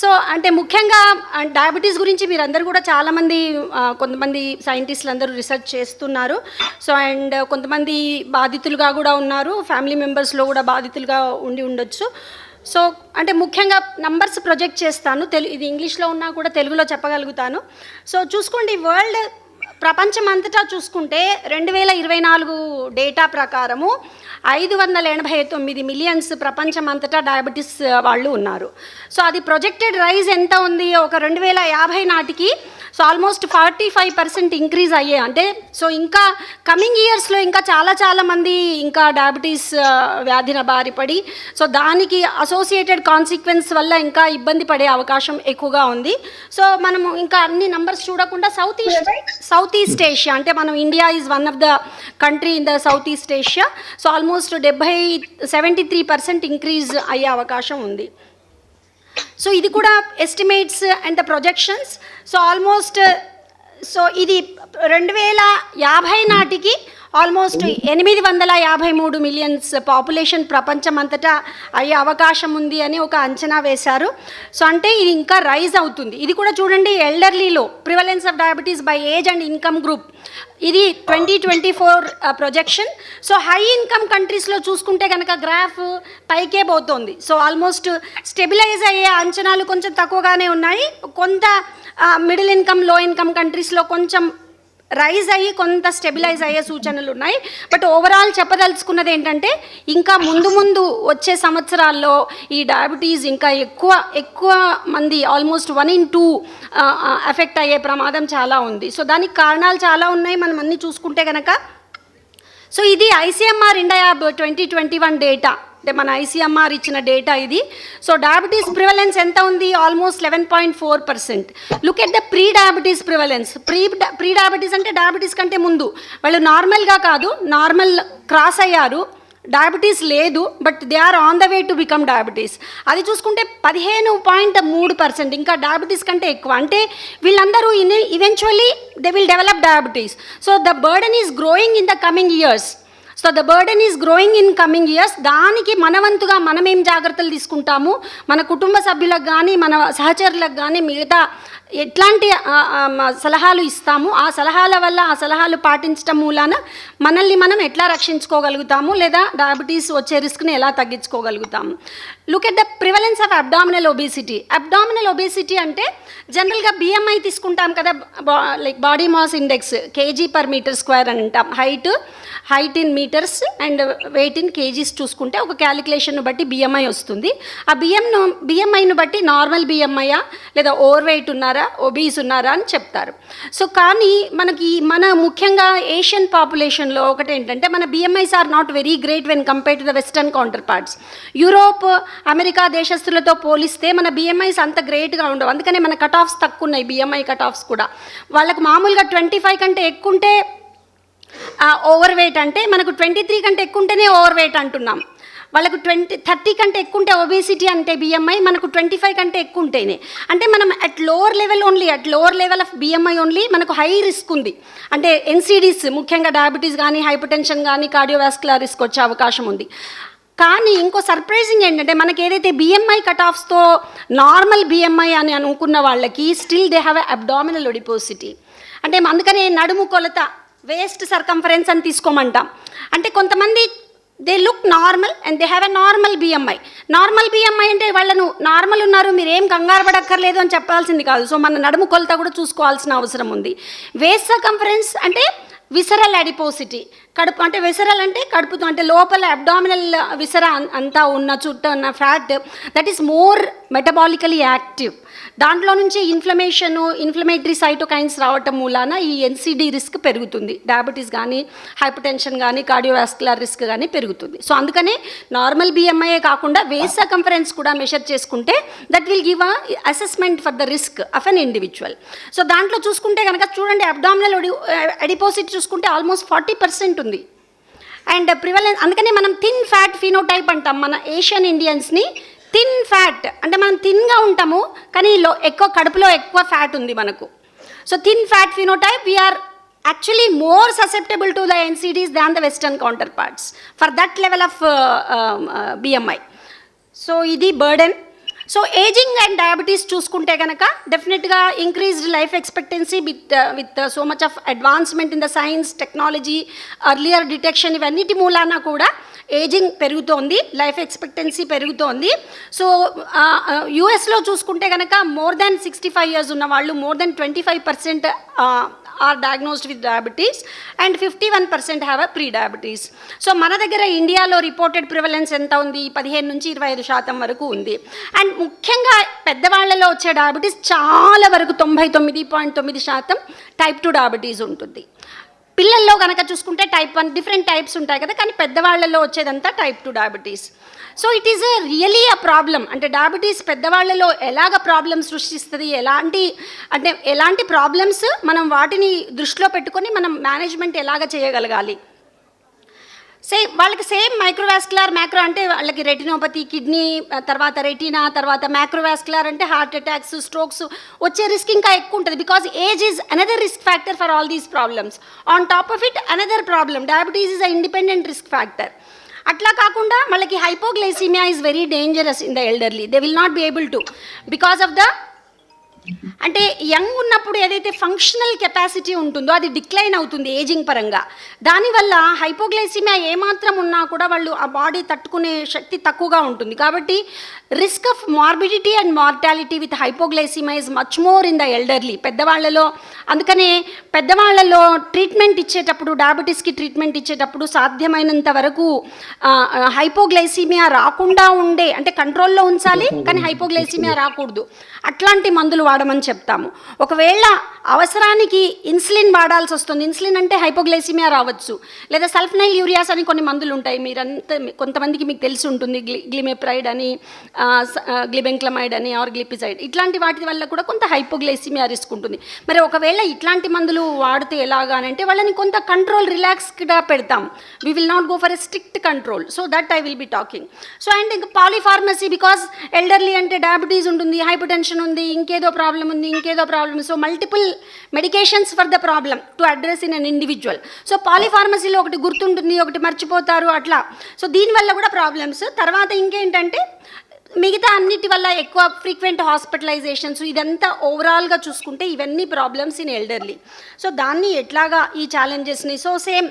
So అంటే ముఖ్యంగా diabetes గురించి మీరందరూ కూడా చాలామంది కొంతమంది సైంటిస్టులు అందరూ రీసెర్చ్ చేస్తున్నారు. సో అండ్ కొంతమంది బాధితులుగా కూడా ఉన్నారు, ఫ్యామిలీ మెంబర్స్లో కూడా బాధితులుగా ఉండొచ్చు. సో అంటే ముఖ్యంగా నంబర్స్ ప్రొజెక్ట్ చేస్తాను, ఇది ఇంగ్లీష్లో ఉన్నా కూడా తెలుగులో చెప్పగలుగుతాను. సో చూసుకోండి, వరల్డ్ ప్రపంచమంతటా చూసుకుంటే 2024 డేటా ప్రకారము 589 మిలియన్స్ ప్రపంచమంతటా డయాబెటీస్ వాళ్ళు ఉన్నారు. సో అది ప్రొజెక్టెడ్ రైజ్ ఎంత ఉంది, ఒక 2050 నాటికి సో ఆల్మోస్ట్ 45% ఇంక్రీజ్ అయ్యే, అంటే సో ఇంకా కమింగ్ ఇయర్స్లో ఇంకా చాలా మంది ఇంకా డయాబెటీస్ వ్యాధిన బారిపడి సో దానికి అసోసియేటెడ్ కాన్సిక్వెన్స్ వల్ల ఇంకా ఇబ్బంది పడే అవకాశం ఎక్కువగా ఉంది. సో మనము ఇంకా అన్ని నంబర్స్ చూడకుండా సౌత్ ఈస్ట్ ఏషియా, అంటే మనం India is one of the country in the south east Asia. So almost 73% increase అయ్యే అవకాశం ఉంది. సో ఇది కూడా estimates and the projections. So almost so ఇది 2050 నాటికి ఆల్మోస్ట్ 853 మిలియన్స్ పాపులేషన్ ప్రపంచమంతటా అయ్యే అవకాశం ఉంది అని ఒక అంచనా వేశారు. సో అంటే ఇది ఇంకా రైజ్ అవుతుంది. ఇది కూడా చూడండి, ఎల్డర్లీలో prevalence of diabetes by age and income group, ఇది 2024 ప్రొజెక్షన్. సో హై ఇన్కమ్ కంట్రీస్లో చూసుకుంటే కనుక గ్రాఫ్ పైకే పోతుంది. సో ఆల్మోస్ట్ స్టెబిలైజ్ అయ్యే అంచనాలు కొంచెం తక్కువగానే ఉన్నాయి. కొంత మిడిల్ ఇన్కమ్, లో ఇన్కమ్ కంట్రీస్లో కొంచెం రైజ్ అయ్యి కొంత స్టెబిలైజ్ అయ్యే సూచనలు ఉన్నాయి. బట్ ఓవరాల్ చెప్పదలుచుకున్నది ఏంటంటే ఇంకా ముందు వచ్చే సంవత్సరాల్లో ఈ డయాబెటీస్ ఇంకా ఎక్కువ మంది, ఆల్మోస్ట్ 1 in 2 ఎఫెక్ట్ అయ్యే ప్రమాదం చాలా ఉంది. సో దానికి కారణాలు చాలా ఉన్నాయి, మనం అన్నీ చూసుకుంటే కనుక. సో ఇది ఐసీఎంఆర్ ఇండియా 2021 డేటా, అంటే మన ఐసీఎంఆర్ ఇచ్చిన డేటా ఇది. సో డయాబెటీస్ ప్రివలెన్స్ ఎంత ఉంది, almost 11.4%. Look at the pre diabetes prevalence. Pre diabetes అంటే డయాబెటీస్ కంటే ముందు వాళ్ళు నార్మల్గా కాదు, నార్మల్ క్రాస్ అయ్యారు, డయాబెటీస్ లేదు, but they are on the way to become diabetes. అది చూసుకుంటే 15.3%, ఇంకా డయాబెటీస్ కంటే ఎక్కువ. అంటే వీళ్ళందరూ eventually they will develop diabetes. So the burden is growing in the coming years. So the burden is growing in coming years. దానికి మనవంతుగా మనం ఏం జాగ్రత్తలు తీసుకుంటాము, మన కుటుంబ సభ్యులకు కానీ మన సహచరులకు కానీ మిగతా ఎట్లాంటి సలహాలు ఇస్తాము, ఆ సలహాల వల్ల ఆ సలహాలు పాటించడం మూలాన మనల్ని మనం ఎట్లా రక్షించుకోగలుగుతాము, లేదా డయాబెటీస్ వచ్చే రిస్క్ని ఎలా తగ్గించుకోగలుగుతాము. Look at the prevalence of abdominal obesity. Abdominal obesity అంటే జనరల్గా బిఎంఐ తీసుకుంటాం కదా, like body mass index, kg/m² అని అంటాం. Height in meters and weight in KGs చూసుకుంటే ఒక క్యాలిక్యులేషన్ బట్టి బిఎంఐ వస్తుంది. ఆ బిఎంఐను బట్టి నార్మల్ బిఎంఐయా లేదా ఓవర్ వెయిట్ ఉన్నారా, ఒబీస్ ఉన్నారా అని చెప్తారు. సో కానీ మన ముఖ్యంగా ఏషియన్ పాపులేషన్లో ఒకటి ఏంటంటే, మన BMIs are not very great when compare to the western counterparts. Europe, America దేశస్తులతో పోలిస్తే మన బిఎంఐస్ అంత గ్రేట్గా ఉండవు. అందుకనే మన కట్ ఆఫ్స్ తక్కువ ఉన్నాయి, బిఎంఐ కట్ ఆఫ్స్ కూడా. వాళ్ళకు మామూలుగా 25 కంటే ఎక్కువ ఉంటే ఓవర్ వెయిట్, అంటే మనకు 23 కంటే ఎక్కువ ఉంటేనే ఓవర్ వెయిట్ అంటున్నాం. వాళ్ళకు 30 కంటే ఎక్కువ ఉంటే ఒబేసిటీ అంటే బిఎంఐ, మనకు 25 కంటే ఎక్కువ ఉంటేనే. అంటే మనం at lower level of BMI only మనకు హై రిస్క్ ఉంది. అంటే ఎన్సీడీస్, ముఖ్యంగా డయాబెటీస్ కానీ, హైపర్టెన్షన్ కానీ, కార్డియోవాస్కులర్ రిస్క్ వచ్చే అవకాశం ఉంది. కానీ ఇంకో సర్ప్రైజింగ్ ఏంటంటే, మనకి ఏదైతే బిఎంఐ కట్ ఆఫ్స్తో నార్మల్ బిఎంఐ అని అనుకున్న వాళ్ళకి still they have a abdominal adiposity. అంటే అందుకనే నడుము కొలత, వేస్ట్ సర్కంఫరెన్స్ అని తీసుకోమంటాం. అంటే కొంతమంది they look normal and they have a normal BMI. Normal BMI అంటే వాళ్ళను నార్మల్ ఉన్నారు, మీరు ఏం కంగారు పడక్కర్లేదు అని చెప్పాల్సింది కాదు. సో మన నడుము కొలత కూడా చూసుకోవాల్సిన అవసరం ఉంది. వేస్ట్ సర్కంఫరెన్స్ అంటే విసరల్ అడిపోసిటీ, కడుపు అంటే విసరల్ అంటే కడుపుతో, అంటే లోపల అబ్డామినల్ విసర అంతా ఉన్న చుట్టూ ఉన్న fat that is more మెటబాలికలీ active. దాంట్లో నుంచి ఇన్ఫ్లమేటరీ సైటోకైన్స్ రావటం మూలాన ఈ ఎన్సీడీ రిస్క్ పెరుగుతుంది. డయాబెటీస్ కానీ, హైపర్టెన్షన్ కానీ, కార్డియోవాస్కులర్ రిస్క్ కానీ పెరుగుతుంది. సో అందుకనే నార్మల్ బిఎంఐఏ కాకుండా వేస్ట్ సర్కంఫరెన్స్ కూడా మెషర్ చేసుకుంటే that will give assessment for the risk of an individual. So దాంట్లో చూసుకుంటే కనుక చూడండి, అబ్డామినల్ అడిపోసిటీ చూసుకుంటే ఆల్మోస్ట్ 40% ఉంది. అండ్ ప్రివలెన్స్, అందుకనే మనం థిన్ ఫ్యాట్ ఫినోటైప్ అంటాం మన ఏషియన్ ఇండియన్స్ని. థిన్ ఫ్యాట్ అంటే మనం థిన్గా ఉంటాము, కానీ కడుపులో ఎక్కువ ఫ్యాట్ ఉంది మనకు. So thin fat phenotype, we are actually more susceptible to the NCDs than the western counterparts for that level of BMI. So ఇది burden. So ageing and diabetes చూసుకుంటే కనుక డెఫినెట్గా increased life expectancy with so much of advancement in the science technology earlier detection ఇవన్నిటి మూలాన కూడా ageing పెరుగుతోంది, life expectancy పెరుగుతోంది. So యూఎస్లో చూసుకుంటే కనుక మోర్ దాన్ 65 years ఉన్న వాళ్ళు more than 25% are diagnosed with diabetes and 51% have a pre diabetes. సో మన దగ్గర ఇండియాలో రిపోర్టెడ్ ప్రివలెన్స్ ఎంత ఉంది? 15 నుంచి 25% వరకు ఉంది. అండ్ ముఖ్యంగా పెద్దవాళ్లలో వచ్చే డయాబెటీస్ చాలా వరకు 99.9% టైప్ 2 డయాబెటీస్ ఉంటుంది. పిల్లల్లో కనుక చూసుకుంటే టైప్ 1 డిఫరెంట్ టైప్స్ ఉంటాయి కదా, కానీ పెద్దవాళ్లలో వచ్చేదంతా type 2 diabetes. So it is really a problem. అంటే డయాబెటీస్ పెద్దవాళ్లలో ఎలాగ ప్రాబ్లమ్ సృష్టిస్తుంది, ఎలాంటి ప్రాబ్లమ్స్ మనం వాటిని దృష్టిలో పెట్టుకొని మనం మేనేజ్మెంట్ ఎలాగ చేయగలగాలి. వాళ్ళకి సేమ్ మైక్రోవాస్కులర్ మ్యాక్రో అంటే వాళ్ళకి రెటినోపతి, కిడ్నీ, తర్వాత రెటీనా, తర్వాత మైక్రోవాస్కులర్ అంటే హార్ట్ అటాక్స్, స్ట్రోక్స్ వచ్చే రిస్క్ ఇంకా ఎక్కువ ఉంటుంది. Because age is another risk factor for all these problems. On top of it another problem, diabetes is a independent risk factor. అట్లా కాకుండా వాళ్ళకి hypoglycaemia is very dangerous in the elderly. They will not be able to because of the అంటే young ఉన్నప్పుడు ఏదైతే functional capacity ఉంటుందో అది decline అవుతుంది ageing పరంగా. దానివల్ల హైపోగ్లైసిమియా ఏమాత్రం ఉన్నా కూడా వాళ్ళు ఆ బాడీ తట్టుకునే శక్తి తక్కువగా ఉంటుంది. కాబట్టి risk of morbidity and mortality with hypoglycaemia is much more in the elderly, పెద్దవాళ్లలో. అందుకనే పెద్దవాళ్లలో ట్రీట్మెంట్ ఇచ్చేటప్పుడు, డయాబెటీస్కి ట్రీట్మెంట్ ఇచ్చేటప్పుడు సాధ్యమైనంత వరకు హైపోగ్లైసిమియా రాకుండా ఉండే, అంటే కంట్రోల్లో ఉంచాలి కానీ హైపోగ్లైసిమియా రాకూడదు, అట్లాంటి మందులు వాడమని చెప్తాము. ఒకవేళ అవసరానికి ఇన్సులిన్ వాడాల్సి వస్తుంది, ఇన్సులిన్ అంటే హైపోగ్లైసిమియా రావచ్చు, లేదా సల్ఫనైల్ యూరియాస్ అని కొన్ని మందులు ఉంటాయి, మీరంతా కొంతమందికి మీకు తెలిసి ఉంటుంది, గ్లిమెప్రైడ్ అని, గ్లిబెంక్లమైడ్ అని, ఆర్ గ్లిపిజైడ్, ఇట్లాంటి వాటి వల్ల కూడా కొంత హైపోగ్లైసిమియా రిస్క్ ఉంటుంది. మరి ఒకవేళ ఇట్లాంటి మందులు వాడితే ఎలాగానంటే వాళ్ళని కొంత కంట్రోల్ రిలాక్స్గా పెడతాం. We will not go for a strict control. So that I will be talking. So and ఇంకా పాలిఫార్మసీ, బికాస్ ఎల్డర్లీ అంటే డయాబెటీస్ ఉంటుంది, హైపర్ టెన్షన్ ఉంది, ఇంకేదో ప్రాబ్లం ఉంది, ఇంకేదో problem. So multiple medications for the problem to address in an individual. సో పాలిఫార్మసీలో ఒకటి గుర్తుంటుంది, ఒకటి మర్చిపోతారు, అట్లా. సో దీనివల్ల కూడా ప్రాబ్లమ్స్. తర్వాత ఇంకేంటంటే మిగతా అన్నిటి వల్ల ఎక్కువ ఫ్రీక్వెంట్ హాస్పిటలైజేషన్స్, ఇదంతా ఓవరాల్గా చూసుకుంటే ఇవన్నీ ప్రాబ్లమ్స్ ఇన్ ఎల్డర్లీ. సో దాన్ని ఎట్లాగా ఈ ఛాలెంజెస్ని, సో సేమ్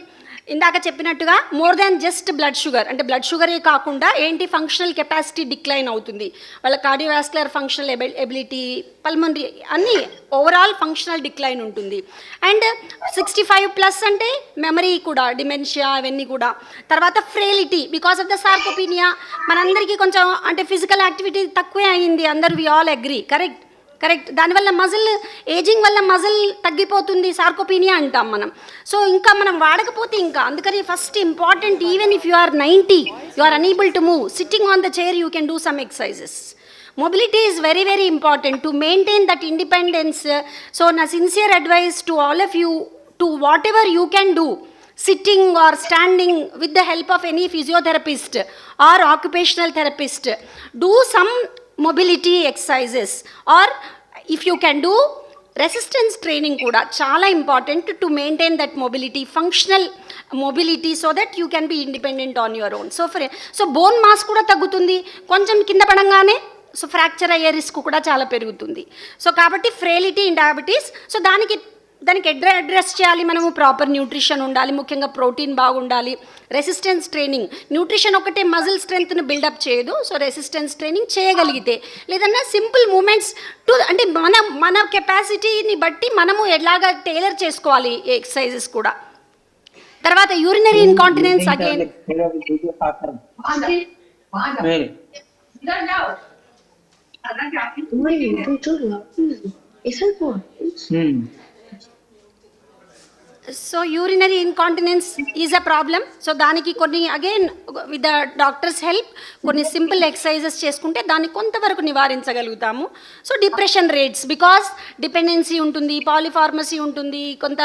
ఇందాక చెప్పినట్టుగా more than just blood sugar, అంటే బ్లడ్ షుగరే కాకుండా ఏంటి ఫంక్షనల్ కెపాసిటీ డిక్లైన్ అవుతుంది, వాళ్ళ కార్డియోవాస్కులర్ ఫంక్షనల్ ఎబిలిటీ, పల్మనరీ, అన్నీ ఓవరాల్ ఫంక్షనల్ డిక్లైన్ ఉంటుంది. అండ్ 65+ అంటే మెమరీ కూడా, డిమెన్షియా, అవన్నీ కూడా. తర్వాత ఫ్రేలిటీ బికాస్ ఆఫ్ ద సార్కోపీనియా. మనందరికీ కొంచెం అంటే ఫిజికల్ యాక్టివిటీ తక్కువే అయింది, అందరూ వి ఆల్ అగ్రీ, కరెక్ట్. దానివల్ల మజిల్ ఏజింగ్ వల్ల మజిల్ తగ్గిపోతుంది, సార్కోపీనియా అంటాం మనం. సో ఇంకా మనం వాడకపోతే ఇంకా, అందుకని first important, even if you are 90, you are unable to move, sitting on the chair you can do some exercises. Mobility is very, very important to maintain that independence. So na sincere advice to all of you, to whatever you can do, sitting or standing, with the help of any physiotherapist or occupational therapist, do some mobility exercises, or if you can do resistance training kuda chaala important to maintain that mobility, functional mobility, so that you can be independent on your own. So bone mass kuda taggutundi, koncham kinda padangane so fracture అయ్యే risk కూడా చాలా పెరుగుతుంది. So కాబట్టి ఫ్రేలిటీ in diabetes, so దానికి address చేయాలి మనము. Proper nutrition ఉండాలి, ముఖ్యంగా ప్రోటీన్ బాగుండాలి, రెసిస్టెన్స్ ట్రైనింగ్. న్యూట్రిషన్ ఒకటే మజిల్ స్ట్రెంగ్త్ను బిల్డప్ చేయదు. సో రెసిస్టెన్స్ ట్రైనింగ్ చేయగలిగితే, లేదన్నా సింపుల్ మూమెంట్స్ అంటే మన కెపాసిటీని బట్టి మనము ఎలాగా టైలర్ చేసుకోవాలి ఎక్సర్సైజెస్ కూడా. తర్వాత urinary incontinence again. So urinary incontinence is a problem. So దానికి కొన్ని again with the doctor's help కొన్ని సింపుల్ ఎక్సర్సైజెస్ చేసుకుంటే దాన్ని కొంతవరకు నివారించగలుగుతాము. So depression rates, because dependency ఉంటుంది, పాలిఫార్మసీ ఉంటుంది, కొంత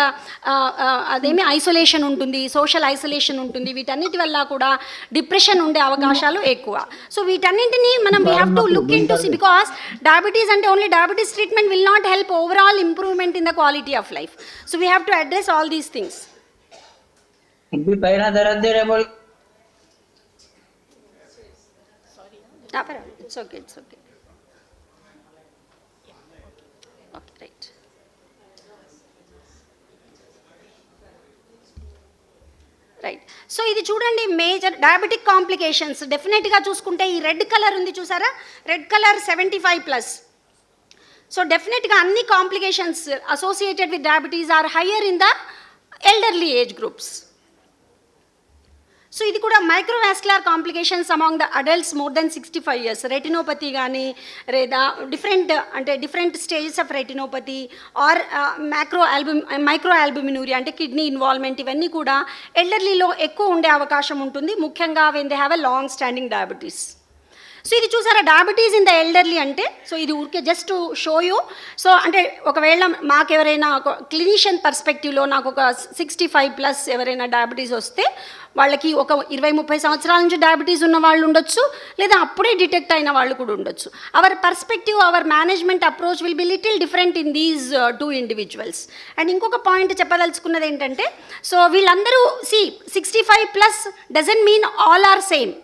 అదేమి ఐసోలేషన్ ఉంటుంది, సోషల్ ఐసోలేషన్ ఉంటుంది, వీటన్నిటి వల్ల కూడా డిప్రెషన్ ఉండే అవకాశాలు ఎక్కువ. సో వీటన్నింటినీ మనం we have to look into see, because diabetes అంటే only diabetes treatment will not help overall improvement in the quality of life. So we have to address all these things. अभी पैरा दर्द दे रहे बोल. Sorry. It's okay. Right. So ఇది చూడండి, major diabetic complications డెఫినెట్గా చూసుకుంటే ఈ రెడ్ కలర్ ఉంది చూసారా, రెడ్ కలర్ 75+. సో డెఫినెట్గా అన్ని complications associated with diabetes are higher in the elderly age groups. So ఇది కూడా microvascular complications among the adults more then 65 years, retinopathy కానీ లేదా different stages of retinopathy or micro albuminuria అంటే kidney involvement, ఇవన్నీ కూడా ఎల్డర్లీలో ఎక్కువ ఉండే అవకాశం ఉంటుంది, ముఖ్యంగా when they have a long standing diabetes. So ఇది చూసారా, డయాబెటీస్ ఇన్ ద ఎల్డర్లీ అంటే, సో ఇది ఊరికే just to show you. So అంటే ఒకవేళ మాకెవరైనా ఒక క్లినిషియన్ పర్స్పెక్టివ్లో నాకు ఒక 65+ ఎవరైనా డయాబెటీస్ వస్తే వాళ్ళకి ఒక 20-30 సంవత్సరాల నుంచి డయాబెటీస్ ఉన్న వాళ్ళు ఉండొచ్చు, లేదా అప్పుడే డిటెక్ట్ అయిన వాళ్ళు కూడా ఉండొచ్చు. Our perspective, our management approach will be little different in these 2 individuals. And ఇంకొక పాయింట్ చెప్పదలుచుకున్నది ఏంటంటే, సో వీళ్ళందరూ 65+ doesn't mean all are same.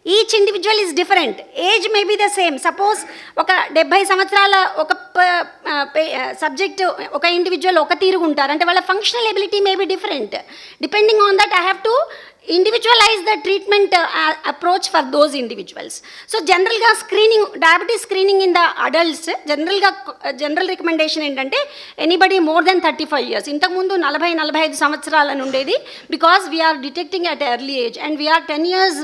Each individual is different, age may be the same. Suppose ఒక 70 సంవత్సరాల ఒక సబ్జెక్ట్ ఒక ఇండివిజువల్ ఒక తీరుగా ఉంటారు అంటే వాళ్ళ functional ability may be different. Depending on that I have to individualise the treatment approach for those individuals. So జనరల్గా diabetes screening in the adults general recommendation ఏంటంటే ఎనీబడి మోర్ దెన్ 35 years. ఇంతకుముందు 40-45 సంవత్సరాల నుండేది, because we are detecting at early age and we are 10 years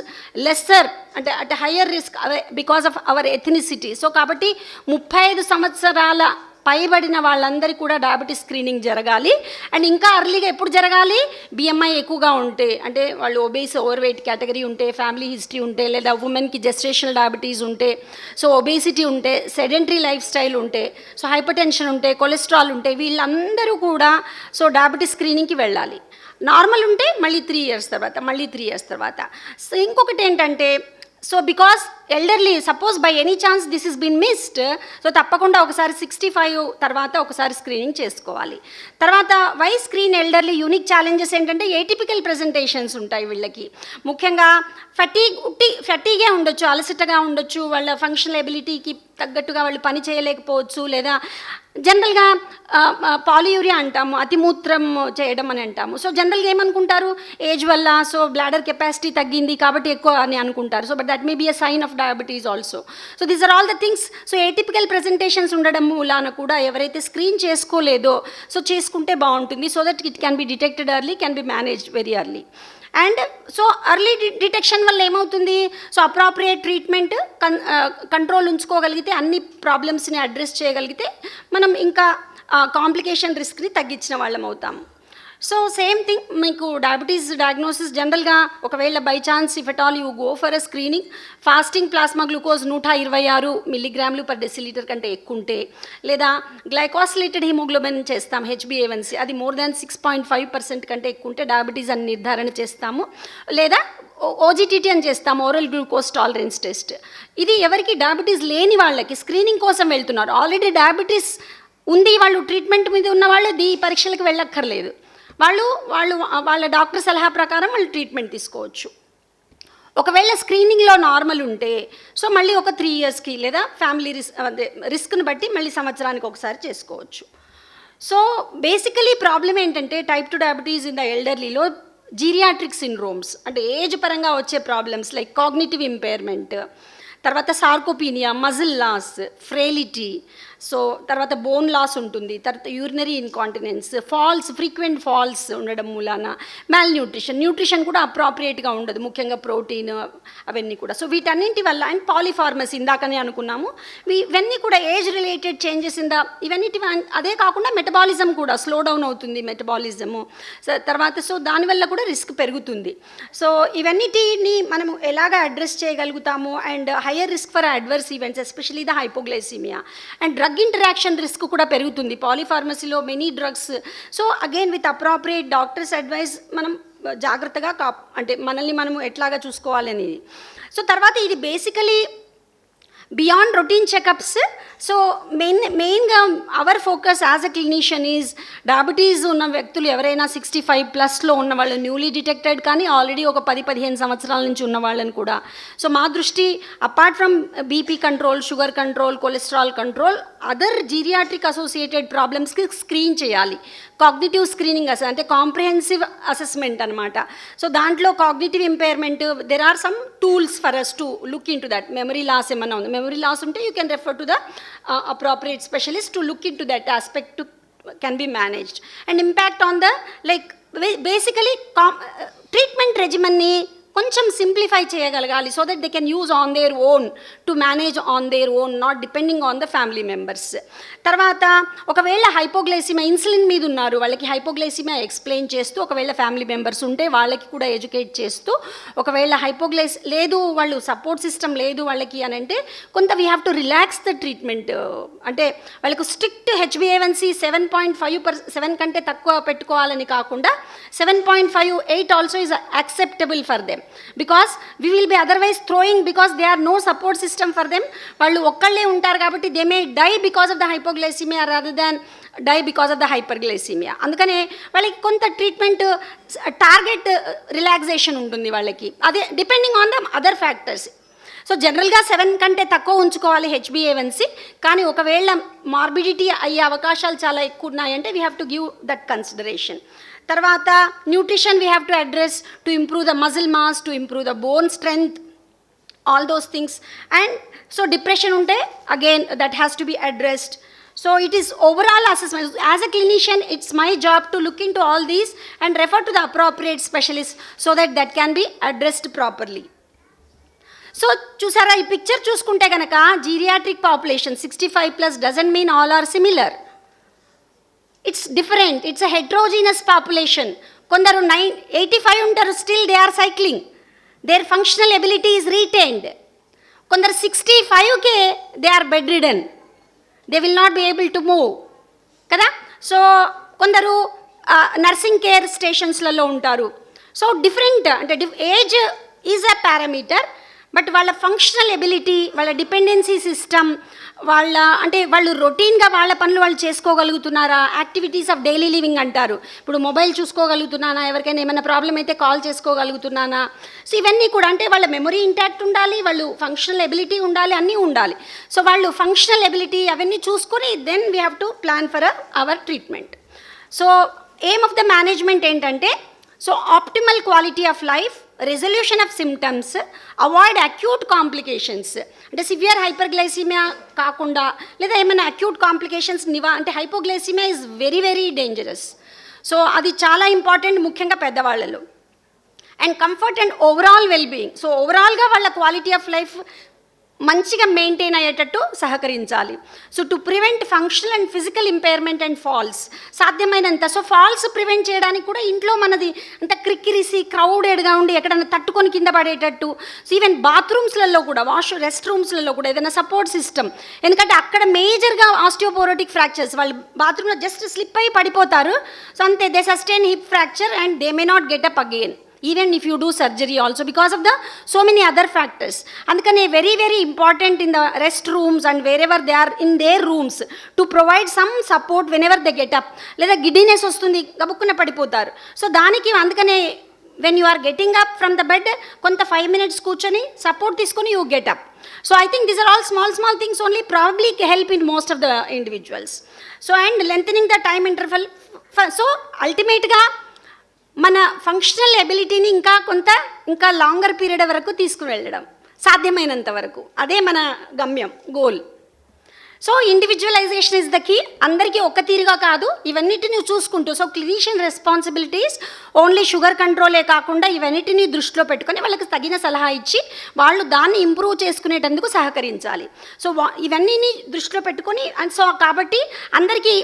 lesser అంటే at higher risk because of our ethnicity. So కాబట్టి 35 సంవత్సరాల పైబడిన వాళ్ళందరికీ కూడా డయాబెటీస్ స్క్రీనింగ్ జరగాలి. అండ్ ఇంకా అర్లీగా ఎప్పుడు జరగాలి, బిఎంఐ ఎక్కువగా ఉంటే, అంటే వాళ్ళు ఒబేస్ ఓవర్ వెయిట్ కేటగిరీ ఉంటే, ఫ్యామిలీ హిస్టరీ ఉంటే, లేదా ఉమెన్కి జెస్టేషనల్ డయాబెటీస్ ఉంటే, సో ఒబేసిటీ ఉంటే, సెడెంటరీ లైఫ్ స్టైల్ ఉంటే, సో హైపర్ టెన్షన్ ఉంటే, కొలెస్ట్రాల్ ఉంటే, వీళ్ళందరూ కూడా సో డయాబెటీస్ స్క్రీనింగ్కి వెళ్ళాలి. నార్మల్ ఉంటే మళ్ళీ 3 years తర్వాత. సో ఇంకొకటి ఏంటంటే, so because elderly suppose by any chance this is been missed, so తప్పకుండా ఒకసారి 65 తర్వాత ఒకసారి స్క్రీనింగ్ చేసుకోవాలి. తర్వాత why screen elderly unique challenges ఏంటంటే ఏటిపికల్ ప్రెజెంటేషన్స్ ఉంటాయి వీళ్ళకి. ముఖ్యంగా ఫటీగే ఉండొచ్చు, అలసటగా ఉండొచ్చు, వాళ్ళ ఫంక్షనల్ ఎబిలిటీకి తగ్గట్టుగా వాళ్ళు పని చేయలేకపోవచ్చు, లేదా జనరల్గా పాలియూరియా అంటాము, అతిమూత్రం చేయడం అని అంటాము. సో జనరల్గా ఏమనుకుంటారు, ఏజ్ వల్ల సో బ్లాడర్ కెపాసిటీ తగ్గింది కాబట్టి ఎక్కువ అని అనుకుంటారు. So but that may be a sign of diabetes also. So these are all the things. So atypical presentations ఉండడం మూలాన కూడా ఎవరైతే స్క్రీన్ చేసుకోలేదో సో చేసుకుంటే బాగుంటుంది, so that it can be detected early, can be managed very early. And so early detection వల్ల ఏమవుతుంది, so appropriate treatment control ఉంచుకోగలిగితే, అన్ని ప్రాబ్లమ్స్ని అడ్రస్ చేయగలిగితే మనం ఇంకా కాంప్లికేషన్ రిస్క్ని తగ్గించిన వాళ్ళం అవుతాము. సో సేమ్ థింగ్, మీకు డయాబెటీస్ డయాగ్నోసిస్ జనరల్గా ఒకవేళ by chance if at all you go for a screening, fasting plasma glucose 126 mg/dL కంటే ఎక్కువ ఉంటే, లేదా గ్లైకోసిలేటెడ్ హిమోగ్లోబిన్ చేస్తాం HbA1c, అది మోర్ దాన్ 6.5% కంటే ఎక్కువ ఉంటే డయాబెటీస్ అని నిర్ధారణ చేస్తాము. లేదా OGTT అని చేస్తాము, ఓరల్ గ్లూకోజ్ టాలరెన్స్ టెస్ట్. ఇది ఎవరికి డయాబెటీస్ లేని వాళ్ళకి స్క్రీనింగ్ కోసం వెళ్తున్నారు. ఆల్రెడీ డయాబెటీస్ ఉంది, వాళ్ళు ట్రీట్మెంట్ మీద ఉన్న వాళ్ళు ఈ పరీక్షలకు వెళ్ళక్కర్లేదు. వాళ్ళ డాక్టర్ సలహా ప్రకారం వాళ్ళు ట్రీట్మెంట్ తీసుకోవచ్చు. ఒకవేళ స్క్రీనింగ్లో నార్మల్ ఉంటే సో మళ్ళీ ఒక 3 yearsకి లేదా ఫ్యామిలీ రిస్క్ని బట్టి మళ్ళీ సంవత్సరానికి ఒకసారి చేసుకోవచ్చు. సో బేసికలీ ప్రాబ్లం ఏంటంటే టైప్ 2 డయాబెటీస్ ఇన్ ద ఎల్డర్లీలో జీరియాట్రిక్ సిండ్రోమ్స్ అంటే ఏజ్ పరంగా వచ్చే ప్రాబ్లమ్స్ లైక్ కాగ్నిటివ్ ఇంపైర్మెంట్, తర్వాత sarcopenia, muscle loss, frailty, so తర్వాత బోన్ లాస్ ఉంటుంది, తర్వాత యూరినరీ ఇన్కాంటినెన్స్, ఫ్రీక్వెంట్ ఫాల్స్ ఉండడం మూలాన న్యూట్రిషన్ కూడా అప్రాప్రియేట్గా ఉండదు, ముఖ్యంగా ప్రోటీన్ అవన్నీ కూడా. సో వీటన్నింటి వల్ల అండ్ పాలిఫార్మసీ ఇందాకనే అనుకున్నాము, ఇవన్నీ కూడా ఏజ్ రిలేటెడ్ చేంజెస్ ఇవన్నిటి. అదే కాకుండా మెటబాలిజం కూడా స్లో డౌన్ అవుతుంది, మెటబాలిజము తర్వాత సో దానివల్ల కూడా రిస్క్ పెరుగుతుంది. సో ఇవన్నిటిని మనము ఎలాగ అడ్రస్ చేయగలుగుతాము and higher risk for adverse events especially the hypoglycaemia and drug interaction risk కూడా పెరుగుతుంది పాలిఫార్మసీలో many drugs. So again with appropriate doctor's advice మనం జాగ్రత్తగా అంటే మనల్ని మనము ఎట్లాగా చూసుకోవాలనేది. సో తర్వాత ఇది basically beyond routine checkups so మెయిన్గా our focus as a clinician is diabetes ఉన్న వ్యక్తులు ఎవరైనా 65+ ఉన్న వాళ్ళు న్యూలీ డిటెక్టెడ్ కానీ ఆల్రెడీ ఒక 10-15 సంవత్సరాల నుంచి ఉన్న వాళ్ళని కూడా. సో మా దృష్టి apart from BP control, sugar control, cholesterol control, other geriatric associated ప్రాబ్లమ్స్కి స్క్రీన్ చేయాలి. కాగ్నిటివ్ స్క్రీనింగ్ అంటే కాంప్రిహెన్సివ్ అసెస్మెంట్ అనమాట. సో దాంట్లో cognitive impairment, there are some tools for us to look into that. Memory loss ఏమన్నా ఉంది, memory loss ఉంటే you can refer to the appropriate specialist to look into that aspect to can be managed. And impact on the basically treatment regimen ni కొంచెం simplify చేయగలగాలి so that they can use on their own to manage on their own, not depending on the family members. తర్వాత ఒకవేళ hypoglycaemia insulin మీద ఉన్నారు, వాళ్ళకి hypoglycaemia explain చేస్తూ, ఒకవేళ family members ఉంటే వాళ్ళకి కూడా ఎడ్యుకేట్ చేస్తూ, ఒకవేళ లేదు వాళ్ళు సపోర్ట్ సిస్టమ్ లేదు వాళ్ళకి అని అంటే కొంత we have to relax the treatment. అంటే వాళ్ళకు స్ట్రిక్ట్ HbA1c 7.5 కంటే తక్కువ పెట్టుకోవాలని కాకుండా 7.5, 8 also is acceptable for them. Because we will be otherwise throwing, because there are no support system for them. వాళ్ళు ఒక్కళ్ళే ఉంటారు కాబట్టి they may die because of the hypoglycemia rather than die because of the hyperglycemia. అందుకనే వాళ్ళకి కొంత treatment target relaxation ఉంటుంది వాళ్ళకి, అదే depending on the other factors. So జనరల్గా 7 కంటే తక్కువ ఉంచుకోవాలి HbA1c, కానీ ఒకవేళ మార్బిడిటీ అయ్యే అవకాశాలు చాలా ఎక్కువ ఉన్నాయంటే we have to give that consideration. తర్వాత nutrition we have to address to improve the muscle mass, to improve the bone strength, all those things. And so depression ఉంటే again that has to be addressed. So it is overall assessment. As a clinician, it's my job to look into all these and refer to the appropriate specialist so that can be addressed properly. So చూసారా, ఈ picture చూసుకుంటే కనుక geriatric population 65+ doesn't mean all are similar. It's different, it's a heterogeneous population. కొందరు 85 ఉంటారు, still they are cycling, their functional ability is retained. కొందరు 65కే they are bedridden, they will not be able to move కదా. So కొందరు nursing care స్టేషన్స్లలో ఉంటారు. So different అంటే age is a parameter, but వాళ్ళ ఫంక్షనల్ ఎబిలిటీ, వాళ్ళ dependency system, వాళ్ళు రొటీన్గా వాళ్ళ పనులు వాళ్ళు చేసుకోగలుగుతున్నారా, యాక్టివిటీస్ ఆఫ్ డైలీ లివింగ్ అంటారు. ఇప్పుడు మొబైల్ చూసుకోగలుగుతున్నానా, ఎవరికైనా ఏమైనా ప్రాబ్లం అయితే కాల్ చేసుకోగలుగుతున్నానా. సో ఇవన్నీ కూడా అంటే వాళ్ళ మెమరీ ఇంటాక్ట్ ఉండాలి, వాళ్ళు ఫంక్షనల్ ఎబిలిటీ ఉండాలి, అన్నీ ఉండాలి. సో వాళ్ళు ఫంక్షనల్ ఎబిలిటీ అవన్నీ చూసుకొని then we have to plan for our treatment. So aim of the management ఏంటంటే, so optimal quality of life, resolution of symptoms, avoid acute complications. అంటే సివియర్ హైపర్గ్లైసిమియా కాకుండా లేదా ఏమైనా అక్యూట్ కాంప్లికేషన్స్ అంటే hypoglycaemia is very very dangerous. So అది చాలా important, ముఖ్యంగా పెద్దవాళ్ళలో. And comfort and overall wellbeing. So ఓవరాల్గా వాళ్ళ క్వాలిటీ ఆఫ్ లైఫ్ మంచిగా మెయింటైన్ అయ్యేటట్టు సహకరించాలి. So to prevent functional and physical impairment and false సాధ్యమైనంత. సో ఫాల్స్ ప్రివెంట్ చేయడానికి కూడా ఇంట్లో మనది అంత క్రిక్కిరిసి క్రౌడెడ్గా ఉండి ఎక్కడైనా తట్టుకొని కింద పడేటట్టు. సో ఈవెన్ బాత్రూమ్స్లలో కూడా, రెస్ట్ రూమ్స్లలో కూడా ఏదైనా సపోర్ట్ సిస్టమ్. ఎందుకంటే అక్కడ మేజర్గా ఆస్టియోపోరోటిక్ ఫ్రాక్చర్స్, వాళ్ళు బాత్రూంలో జస్ట్ స్లిప్ అయి పడిపోతారు. సో అంతే, they sustain hip fracture and they may not get up again even if you do surgery also because of the so many other factors. Andukane very very important in the rest rooms and wherever they are in their rooms to provide some support whenever they get up. Leda giddiness ostundi, gabukkuna padipotaru. So daniki andukane when you are getting up from the bed konta 5 minutes కూర్చొని support తీసుకొని you get up. So I think these are all small things only, probably help in most of the individuals. So and lengthening the time interval. So ultimate ga మన functional ఎబిలిటీని ఇంకా longer period వరకు తీసుకువెళ్ళడం సాధ్యమైనంత వరకు, అదే మన గమ్యం, goal. So individualisation is the key. అందరికీ ఒక్క తీరుగా కాదు, ఇవన్నిటిని చూసుకుంటూ. So clinician responsibilities only sugar కంట్రోలే కాకుండా ఇవన్నిటిని దృష్టిలో పెట్టుకొని వాళ్ళకి తగిన సలహా ఇచ్చి వాళ్ళు దాన్ని ఇంప్రూవ్ చేసుకునేటందుకు సహకరించాలి. సో ఇవన్నీ దృష్టిలో పెట్టుకొని అండ్ సో కాబట్టి అందరికీ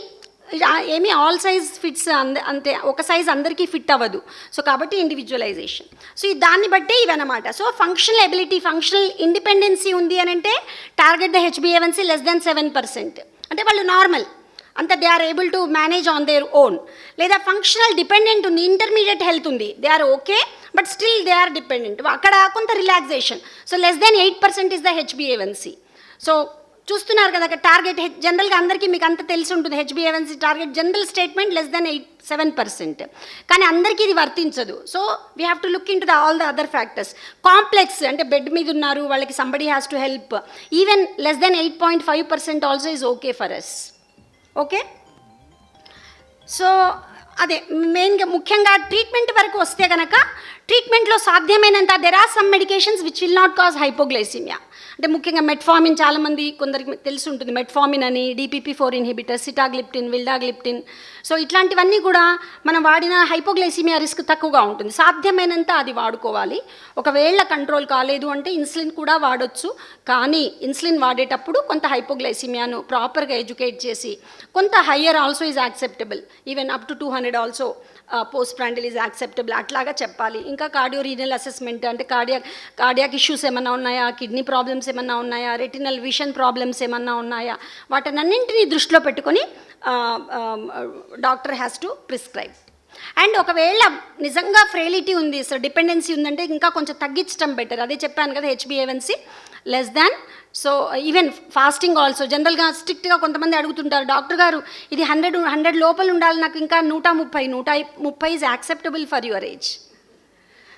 ఏమీ ఆల్ సైజ్ ఫిట్స్ అంతే, ఒక సైజ్ అందరికీ ఫిట్ అవ్వదు. సో కాబట్టి ఇండివిజువలైజేషన్. సో దాన్ని బట్టే ఇవన్నమాట. So functional ability, functional independency ఉంది అని అంటే target the HbA1c less than 7%. అంటే వాళ్ళు నార్మల్, అంత they are able to manage on their own. లేదా ఫంక్షనల్ డిపెండెంట్ ఉంది, ఇంటర్మీడియట్ హెల్త్ ఉంది, they are okay but still they are dependent, అక్కడ కొంత relaxation. So less than 8% is the HbA1c. So చూస్తున్నారు కదా టార్గెట్ జనరల్గా అందరికీ మీకు అంత తెలిసి ఉంటుంది, H b A one c target general statement less than 7%, కానీ అందరికీ ఇది వర్తించదు. So we have to look into all the other factors. Complex అంటే బెడ్ మీద ఉన్నారు, వాళ్ళకి somebody has to help, even less than 8.5% also is okay for us. Okay, so అదే మెయిన్గా ముఖ్యంగా ట్రీట్మెంట్ వరకు వస్తే కనుక ట్రీట్మెంట్లో సాధ్యమైనంత there are some medications which will not cause hypoglycaemia. అంటే ముఖ్యంగా మెట్ఫార్మిన్, చాలామంది కొందరికి తెలిసి ఉంటుంది, మెట్ఫార్మిన్ అని, DPP-4 inhibitor, sitagliptin, vildagliptin. So ఇట్లాంటివన్నీ కూడా మనం వాడిన హైపోగ్లైసిమియా రిస్క్ తక్కువగా ఉంటుంది. సాధ్యమైనంత అది వాడుకోవాలి. ఒకవేళ కంట్రోల్ కాలేదు అంటే ఇన్సులిన్ కూడా వాడొచ్చు, కానీ ఇన్సులిన్ వాడేటప్పుడు కొంత హైపోగ్లైసిమియాను ప్రాపర్గా ఎడ్యుకేట్ చేసి, కొంత higher also is acceptable, even up to 200 also post ప్రాండిల్ is acceptable అట్లాగా చెప్పాలి. ఇంకా కార్డియో రీనల్ అసెస్మెంట్ అంటే కార్డియాక్ ఇష్యూస్ ఏమన్నా ఉన్నాయా, కిడ్నీ ప్రాబ్లమ్స్ ఏమన్నా ఉన్నాయా, రెటినల్ విషన్ ప్రాబ్లమ్స్ ఏమన్నా ఉన్నాయా, వాటన్నింటినీ దృష్టిలో పెట్టుకొని doctor has to prescribe. And ఒకవేళ నిజంగా ఫ్రెయిలిటీ ఉంది, సో డిపెండెన్సీ ఉందంటే ఇంకా కొంచెం తగ్గించడం బెటర్. అదే చెప్పాను కదా, H b A one c less than. So even fasting also జనరల్గా స్ట్రిక్ట్గా కొంతమంది అడుగుతుంటారు, డాక్టర్ గారు ఇది 100 లోపల ఉండాలి, నాకు ఇంకా 130 is acceptable for your age.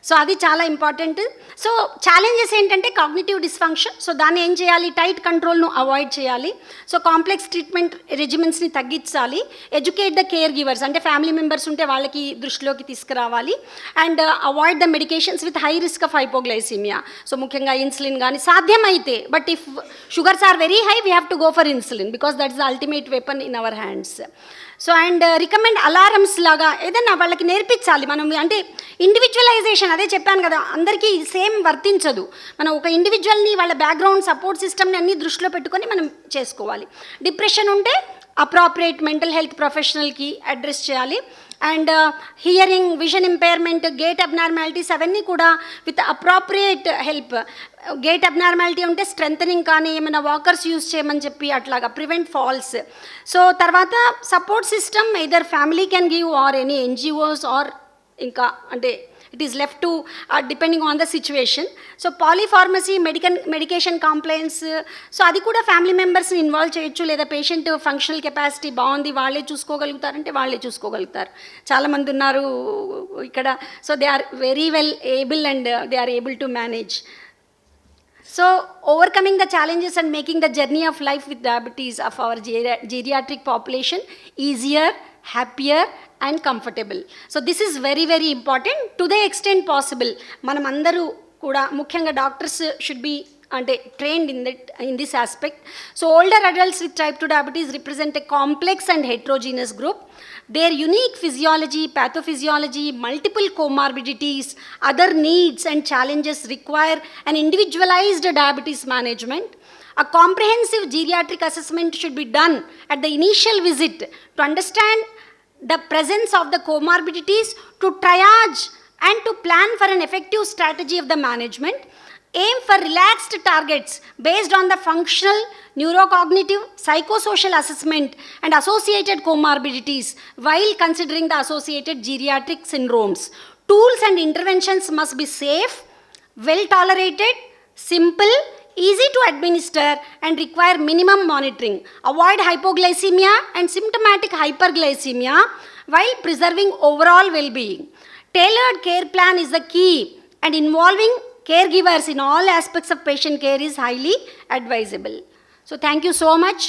So అది చాలా ఇంపార్టెంట్. సో ఛాలెంజెస్ ఏంటంటే కాగ్నిటివ్ డిస్ఫంక్షన్, సో దాన్ని ఏం చేయాలి, టైట్ కంట్రోల్ను అవాయిడ్ చేయాలి. సో కాంప్లెక్స్ ట్రీట్మెంట్ రెజిమెంట్స్ని తగ్గించాలి. ఎడ్యుకేట్ ద కేర్ గివర్స్, అంటే ఫ్యామిలీ మెంబర్స్ ఉంటే వాళ్ళకి దృష్టిలోకి తీసుకురావాలి. And avoid the medications with high risk of hypoglycaemia. So ముఖ్యంగా ఇన్సులిన్ కానీ సాధ్యమైతే, but if sugars are very high we have to go for insulin because that is the ultimate weapon in our hands. So and recommend alarms లాగా ఏదైనా వాళ్ళకి నేర్పించాలి మనం. అంటే individualisation, అదే చెప్పాను కదా, అందరికీ సేమ్ వర్తించదు. మనం ఒక ఇండివిజువల్ని వాళ్ళ బ్యాక్గ్రౌండ్ సపోర్ట్ సిస్టమ్ని అన్నీ దృష్టిలో పెట్టుకొని మనం చేసుకోవాలి. డిప్రెషన్ ఉంటే అప్రాప్రియేట్ మెంటల్ హెల్త్ ప్రొఫెషనల్కి అడ్రస్ చేయాలి. And hearing, vision impairment, gait abnormalities అవన్నీ కూడా with appropriate help. Gait abnormality ఉంటే స్ట్రెంథనింగ్ కానీ ఏమైనా వాకర్స్ యూజ్ చేయమని చెప్పి అట్లాగా ప్రివెంట్ ఫాల్స్. సో తర్వాత support system either family can give or any NGOs or ఇంకా అంటే it is left to depending on the situation. So polypharmacy, medication compliance, so అది కూడా ఫ్యామిలీ మెంబర్స్ని ఇన్వాల్వ్ చేయొచ్చు. లేదా పేషెంట్ ఫంక్షనల్ కెపాసిటీ బాగుంది, వాళ్ళే చూసుకోగలుగుతారంటే వాళ్ళే చూసుకోగలుగుతారు. చాలామంది ఉన్నారు ఇక్కడ. So they are very well able and they are able to manage. So overcoming the challenges and making the journey of life with diabetes of our geriatric population easier, happier and comfortable. So this is very very important to the extent possible. మనం అందరూ కూడా ముఖ్యంగా doctors should be అంటే trained in this aspect. So older adults with type 2 diabetes represent a complex and heterogeneous group. Their unique physiology, pathophysiology, multiple comorbidities, other needs and challenges require an individualized diabetes management. A comprehensive geriatric assessment should be done at the initial visit to understand the presence of the comorbidities, to triage and to plan for an effective strategy of the management. Aim for relaxed targets based on the functional, neurocognitive, psychosocial assessment and associated comorbidities while considering the associated geriatric syndromes. Tools and interventions must be safe, well tolerated, simple, easy to administer and require minimum monitoring. Avoid hypoglycemia and symptomatic hyperglycemia while preserving overall well-being. Tailored care plan is the key, and involving caregivers in all aspects of patient care is highly advisable. So thank you so much.